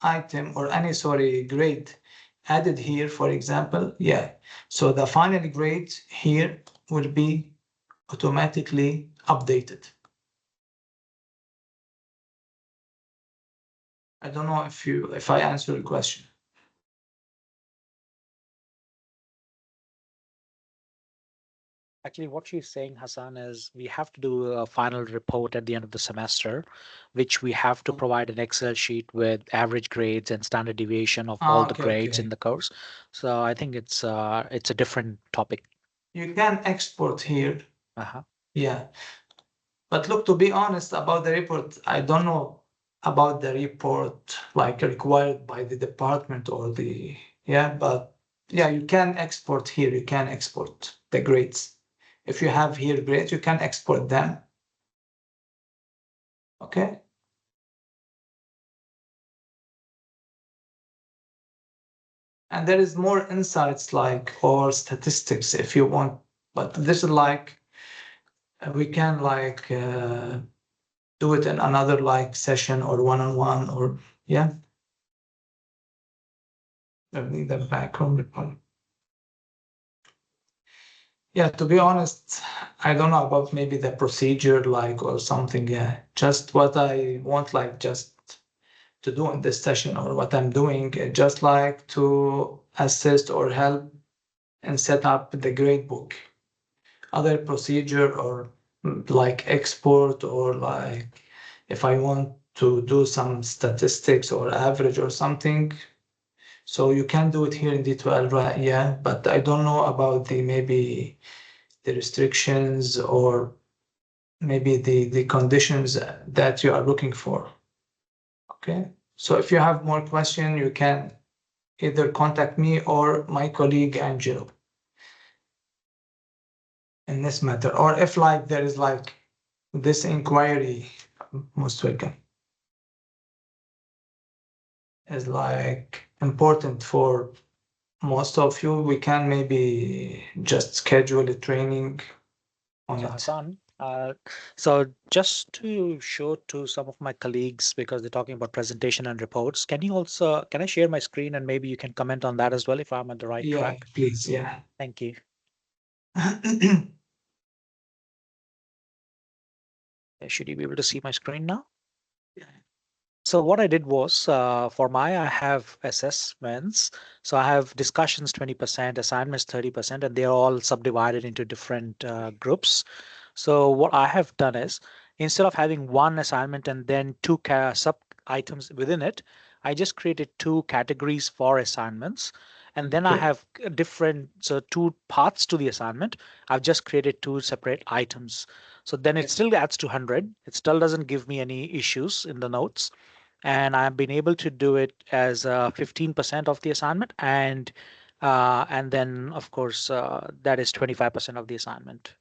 item or any grade added here, for example, so the final grade here will be automatically updated. I don't know if I answered your question. Actually, what she's saying, Hassan, is we have to do a final report at the end of the semester, which we have to provide an Excel sheet with average grades and standard deviation of all the grades in the course. So I think it's a different topic. You can export here. Uh-huh. Yeah. But look, to be honest about the report, I don't know about the report like required by the department or but you can export here. You can export the grades. If you have here grades, you can export them. Okay. And there is more insights or statistics if you want, but this is we can do it in another session or one-on-one or I need the background report. Yeah, to be honest, I don't know about maybe the procedure or something. Yeah, just what I want just to do in this session or what I'm doing, just to assist or help and set up the gradebook. Other procedure or export or if I want to do some statistics or average or something. So you can do it here in D2L, right? Yeah, but I don't know about maybe the restrictions or maybe the conditions that you are looking for. Okay, so if you have more questions, you can either contact me or my colleague Angelo in this matter, or if there is this inquiry, most welcome, is important for most of you, we can maybe just schedule a training on So it. Hassan, So just to show to some of my colleagues, because they're talking about presentation and reports, can I share my screen and maybe you can comment on that as well if I'm on the right Yeah, track? please. Yeah. Thank you. Should you be able to see my screen now? Yeah. So what I did was for I have assessments. So I have discussions 20%, assignments 30%, and they're all subdivided into different groups. So what I have done is instead of having one assignment and then two sub items within it, I just created two categories for assignments. And then I Okay. have different, so two parts to the assignment. I've just created two separate items. So then it still adds to 100. It still doesn't give me any issues in the notes. And I've been able to do it as 15% of the assignment. And then, of course, that is 25% of the assignment.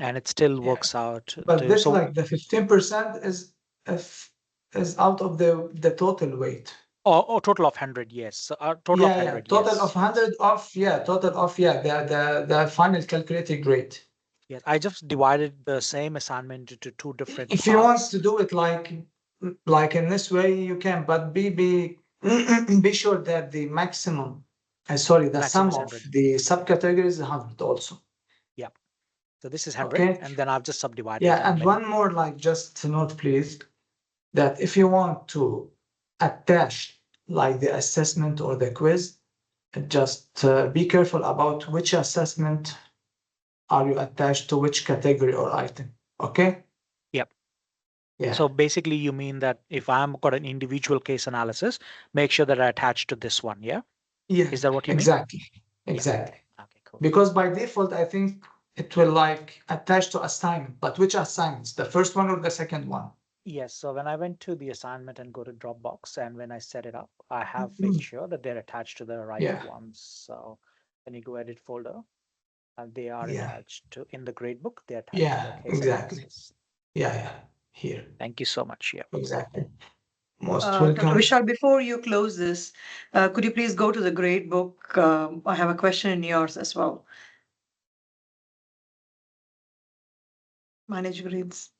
And it still Yeah. works out But to, this so, like the 15% if, is out of the total weight. or total of 100, yes. So, total of Yeah, yeah. 100, Total yes. of 100 off, yeah, total off, yeah, the final calculated grade. Yes, I just divided the same assignment into two different If you want parts. to do it like in this way, you can, but be sure that the maximum, sorry, the Maximum sum is of 100. the subcategories is 100 also. Yeah. So this is 100, Okay. and then I've just subdivided Yeah, them and in. one more, like just to note, please, that if you want to attach like the assessment or the quiz, just be careful about which assessment are you attached to which category or item. Okay? Yep. Yeah. So basically, you mean that if I'm got an individual case analysis, make sure that I attach to this one. Yeah. Yeah, Is that what you mean? exactly. Yeah. Exactly. Okay, cool. Because by default, I think it will like attach to assignment, but which assignments? The first one or the second one? Yes. So when I went to the assignment and go to Dropbox, and when I set it up, I have made sure that they're attached to the right Yeah, ones. So when you go edit folder, and they are yeah, attached to in the gradebook, they're attached to the yeah, case exactly. analysis. Yeah, yeah, here, Thank you so much. Yeah. exactly. Most Dr. welcome. Vishal, before you close this, could you please go to the grade book? I have a question in yours as well. Manage grades.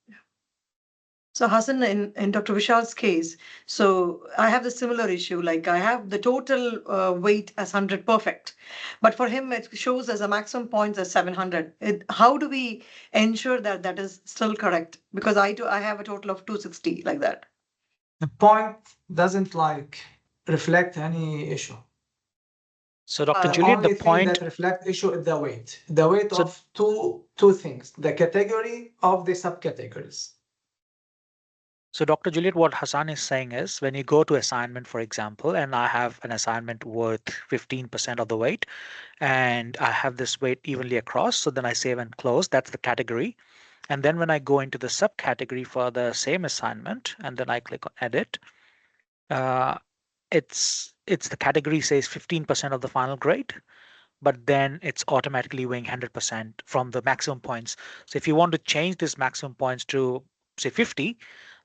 So Hassan, in Dr. Vishal's case, so I have the similar issue. Like I have the total weight as 100 perfect, but for him it shows as a maximum points as 700. How do we ensure that that is still correct? Because I have a total of 260 like that. The point doesn't like reflect any issue. So Dr. The Juliet, the only thing point. that reflect issue is the weight So of two things, the category of the subcategories. So, Dr. Juliet, what Hassan is saying is when you go to assignment, for example, and I have an assignment worth 15% of the weight, and I have this weight evenly across, so then I save and close. That's the category. And then when I go into the subcategory for the same assignment, and then I click on edit, uh, it's the category says 15% of the final grade, but then it's automatically weighing 100% from the maximum points. So if you want to change this maximum points to say 50,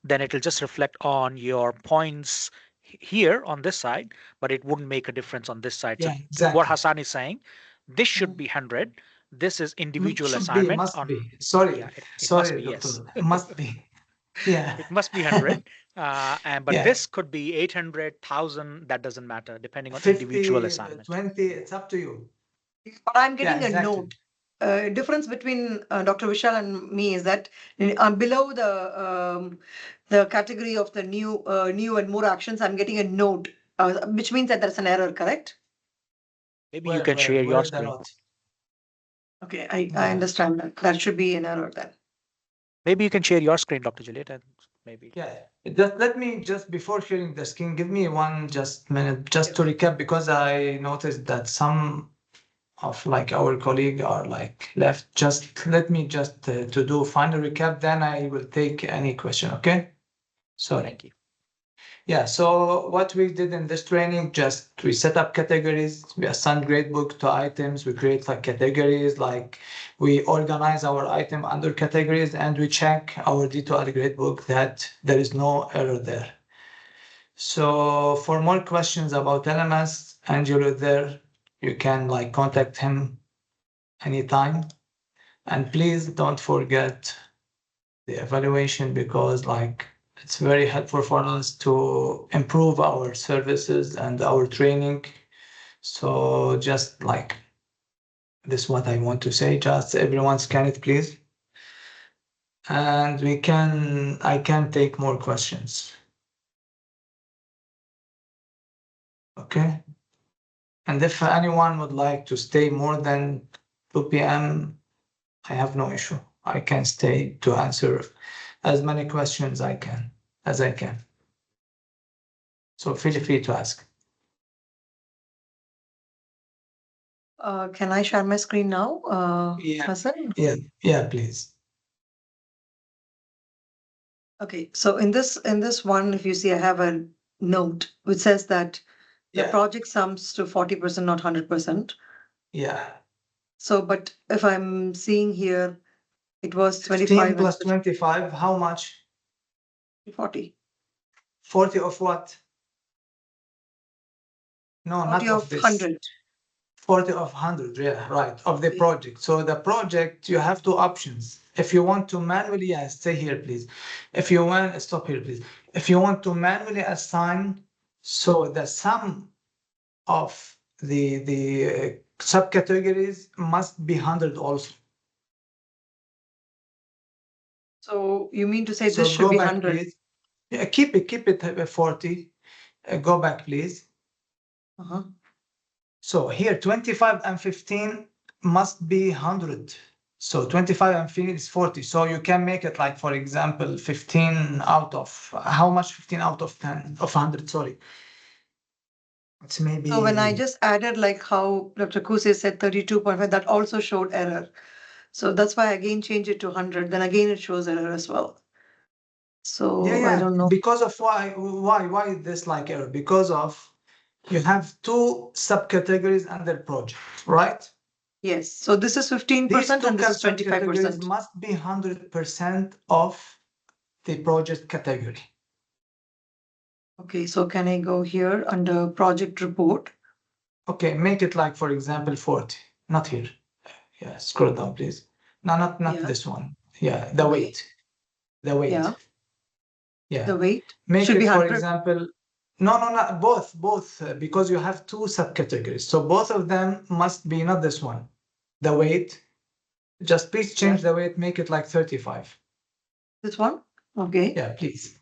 then it'll just reflect on your points here on this side, but it wouldn't make a difference on this side. So Yeah, what exactly. Hassan is saying, this should be 100. This is individual Should be, assignment must on, be. Sorry, yeah, it must sorry, be, yes. doctor. Must be. Yeah. It must be 100. But Yeah. this could be 800, 1,000. That doesn't matter depending on individual 50, assignment. 20, it's up to you. But I'm Yeah, getting a exactly. note. Difference between Dr. Vishal and me is that below the category of the new and more actions, I'm getting a note, which means that there's an error, correct? Maybe you can share Where your is the screen. note? Okay, I Yeah. understand that. That should be an error then. Maybe you can share your screen, Dr. Juliet, and maybe. Yeah. Just let me just before sharing the screen, give me one just minute just to recap because I noticed that some of like our colleague are like left. Just let me just to do final recap, then I will take any question. Okay. Sorry. Thank you. Yeah, so what we did in this training, just we set up categories, we assign gradebook to items, we create like categories, like we organize our item under categories and we check our D2R gradebook that there is no error there. So for more questions about LMS, Angelo there, you can like contact him anytime. And please don't forget the evaluation, because like it's very helpful for us to improve our services and our training. So just like this is what I want to say. Just everyone scan it, please. And I can take more questions. Okay. And if anyone would like to stay more than 2 p.m., I have no issue. I can stay to answer as many questions as I can. So feel free to ask. Can I share my screen now, Yeah. Hassan? Yeah, please. Okay, so in this one, if you see, I have a note which says that the Yeah. project sums to 40%, not 100%. Yeah. So, but if I'm seeing here, it was 15 25 plus and 25, how much? 40. 40 of what? No, 40 not of of this. 100. 40 of 100, yeah, right, of the Okay. project. So the project, you have two options. If you want to manually, yeah, stay here, please. If you want, stop here, please. If you want to manually assign, so the sum of the subcategories must be 100 also. So you mean to say So this should go be back, 100? please. Yeah, keep it at 40. Go back, please. Uh-huh. So here, 25 and 15 must be 100. So 25 and 15 is 40. So you can make it like, for example, 15 out of, how much 15 out of 10, of 100, sorry. It's maybe. So when I just added like how Dr. Kuse said 32.5, that also showed error. So that's why I again change it to 100. Then again it shows error as well. So I don't know. Because of why this like error? Because of you have two subcategories under project, right? Yes. So this is These 15% two and this is subcategories 25%. must be 100% of the project category. Okay, so can I go here under project report? Okay, make it like, for example, 40, not here. Yeah, scroll down, please. No, not Yeah. this one. Yeah, the Okay. weight. The weight. Yeah. Yeah. The weight Make should it, be for 100. example, no, both, because you have two subcategories. So both of them must be not this one. The weight, just please change the weight, make it like 35. This one? Okay. Yeah, please.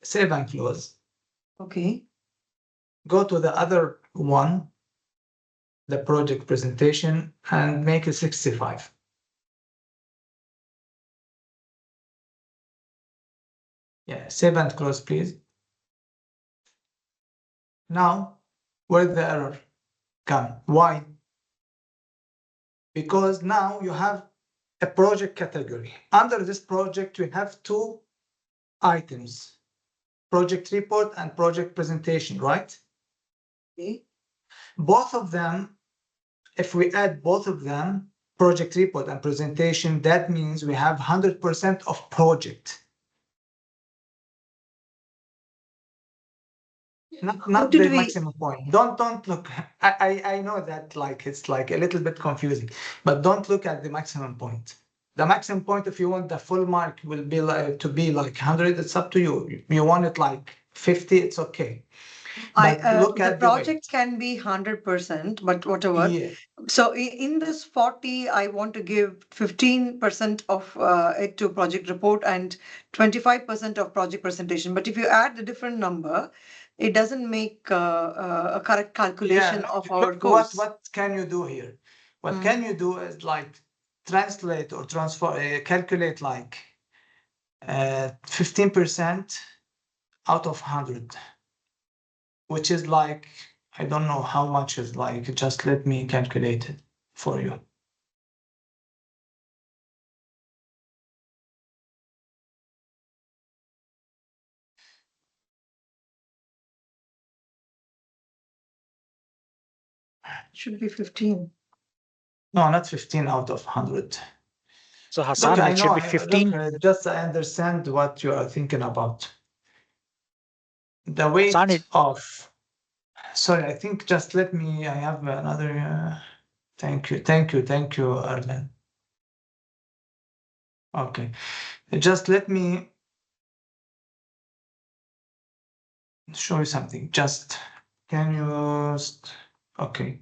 Save and close. Okay. Go to the other one, the project presentation, and make it 65. Yeah, save and close, please. Now, where did the error come? Why? Because now you have a project category. Under this project, we have two items, project report and project presentation, right? Okay. Both of them, if we add both of them, project report and presentation, that means we have 100% of project. Not the maximum point. Don't look. I know that like it's like a little bit confusing, but don't look at the maximum point. The maximum point, if you want the full mark, will be like to be like 100. It's up to you. You want it like 50, it's okay. But look The at project can be 100%, but whatever. Yeah. So in this 40, I want to give 15% of it to project report and 25% of project presentation. But if you add a different number, it doesn't make a correct calculation of our Look, course. what can you do here? What can you do is like translate or transfer, calculate like 15% out of 100, which is like, I don't know how much is like, just let me calculate it for you. It should be 15. No, not 15 out of 100. So Hassan, Look, I it know, should be 15. just I understand what you are thinking about. The weight Hassan, of, sorry, I think just let me, I have another, thank you, Arlen. Okay, just let me show you something. Just can you okay.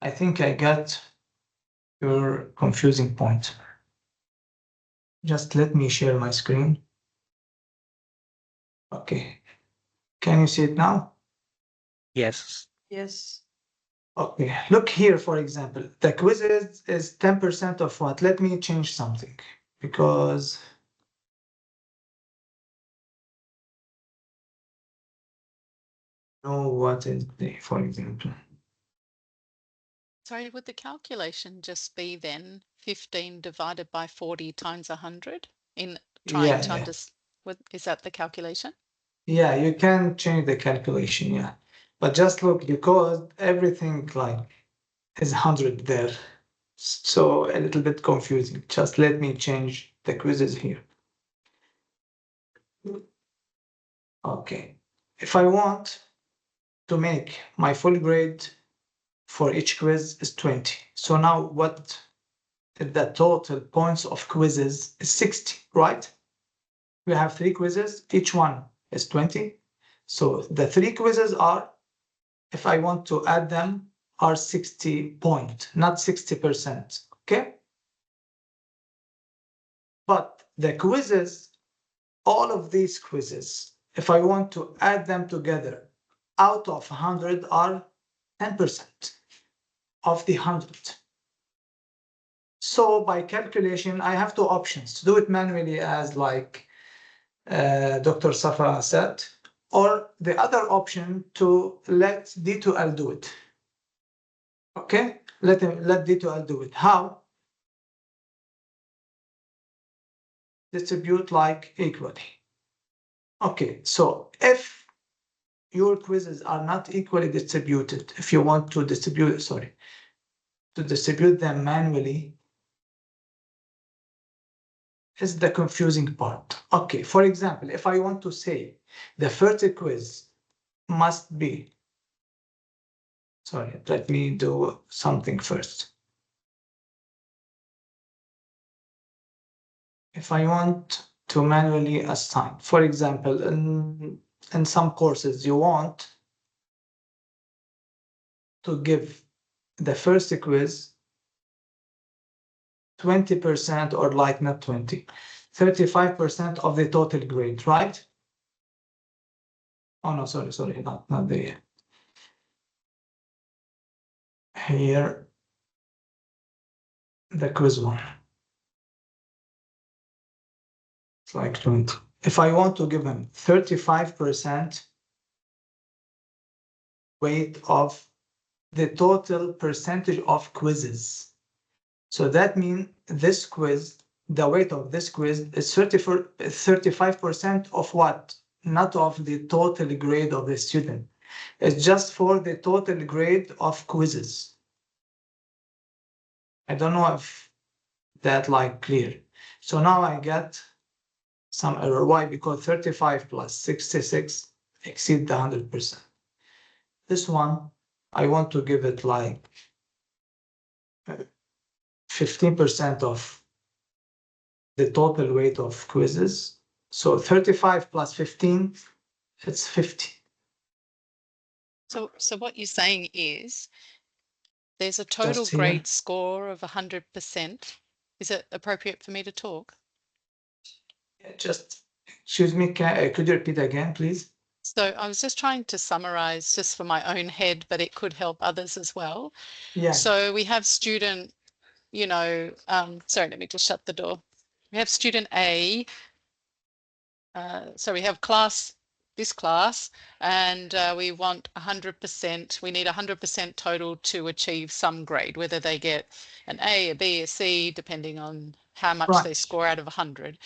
I think I got your confusing point. Just let me share my screen. Okay, can you see it now? Yes. Yes. Okay, look here, for example, the quiz is 10% of what? Let me change something because know what is the, for example. Sorry, would the calculation just be then 15 divided by 40 times 100 in trying to understand? Is that the calculation? Yeah, you can change the calculation, yeah. But just look, because everything like is 100 there. So a little bit confusing. Just let me change the quizzes here. Okay. If I want to make my full grade for each quiz is 20. So now what the total points of quizzes is 60, right? We have 3 quizzes, each one is 20. So the 3 quizzes are, if I want to add them, are 60 point, not 60%, okay? But the quizzes, all of these quizzes, if I want to add them together, out of 100 are 10% of the 100. So by calculation, I have 2 options: to do it manually as like Dr. Safa said, or the other option to let D2L do it. Okay, let D2L do it. How? Distribute like equally. Okay, so if your quizzes are not equally distributed, if you want to distribute them manually, is the confusing part. Okay, for example, if I want to say the first quiz must be, sorry, let me do something first. If I want to manually assign, for example, in some courses, you want to give the first quiz 20%, or like not 20, 35% of the total grade, right? Oh no, sorry, not the here, the quiz one. It's like 20. If I want to give him 35% weight of the total percentage of quizzes, so that means this quiz, the weight of this quiz is 35% of what? Not of the total grade of the student. It's just for the total grade of quizzes. I don't know if that like clear. So now I get some error. Why? Because 35 plus 66 exceed the 100%. This one, I want to give it like 15% of the total weight of quizzes. So 35 plus 15, it's 50. So what you're saying is there's a total Just here. grade score of 100%. Is it appropriate for me to talk? Just, excuse me, could you repeat again, please? So I was just trying to summarize just for my own head, but it could help others as well. Yeah. So we have student, sorry, let me just shut the door. We have student A. So we have this class, and we want 100%. We need 100% total to achieve some grade, whether they get an A, a B, a C, depending on how much they score out of 100.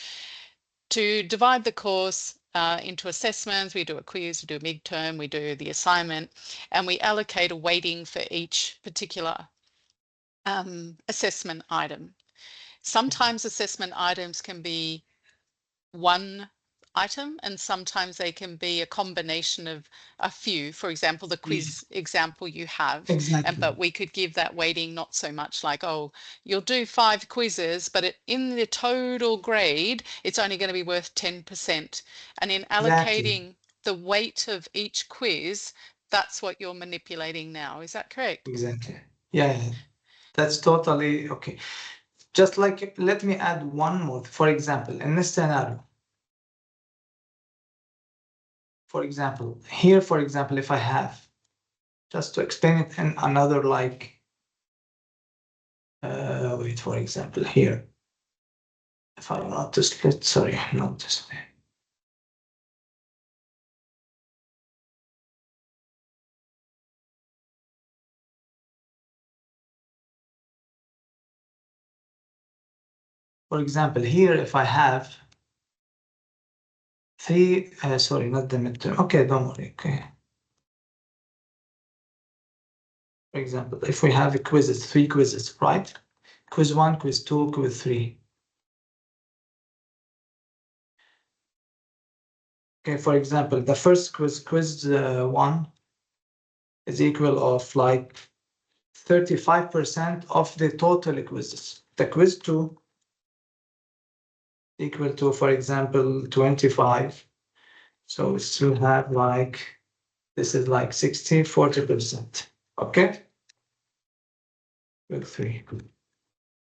To divide the course into assessments, we do a quiz, we do a midterm, we do the assignment, and we allocate a weighting for each particular assessment item. Sometimes assessment items can be one item, and sometimes they can be a combination of a few. For example, the quiz example you have, Exactly. but we could give that weighting not so much like, oh, you'll do 5 quizzes, but in the total grade, it's only going to be worth 10%. And in allocating the weight of each quiz, that's what you're manipulating now. Is that correct? Exactly. Yeah, that's totally okay. Just like, let me add one more. For example, in this scenario, for example, here, for example, if I have, just to explain it in another, like, wait, for example, here, if I want to split, sorry, not to split. For example, here, if I have three, sorry, not the midterm. Okay, don't worry. Okay. For example, if we have quizzes, 3 quizzes, right? Quiz 1, quiz 2, quiz 3. Okay, for example, the first quiz 1 is equal of like 35% of the total quizzes. The quiz 2 equal to, for example, 25. So we still have like, this is like 40%. Okay? With 3.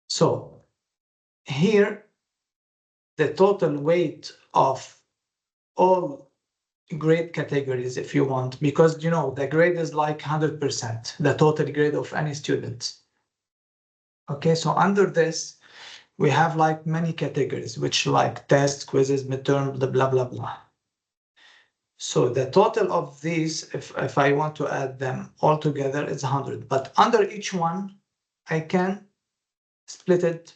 So here, the total weight of all grade categories, if you want, because you know the grade is like 100%, the total grade of any student. Okay, so under this, we have like many categories, which like tests, quizzes, midterm, blah, blah, blah. So the total of these, if I want to add them all together, it's 100. But under each one, I can split it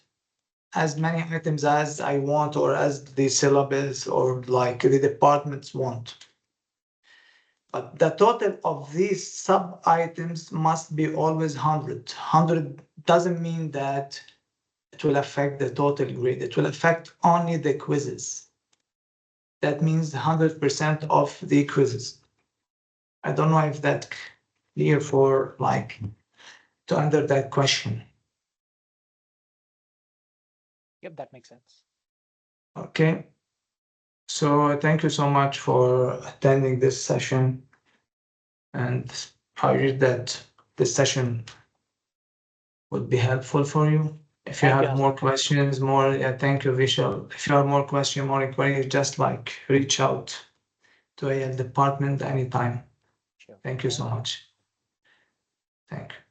as many items as I want, or as the syllabus or like the departments want. But the total of these sub items must be always 100. 100 doesn't mean that it will affect the total grade. It will affect only the quizzes. That means 100% of the quizzes. I don't know if that's clear for like to answer that question. Yep, that makes sense. Okay. So thank you so much for attending this session. And I wish that this session would be helpful for you. If you Thank you, have more Hassan. questions, thank you, Vishal. If you have more questions, more inquiries, just like reach out to AL department anytime. Sure. Thank you so much. Thank you.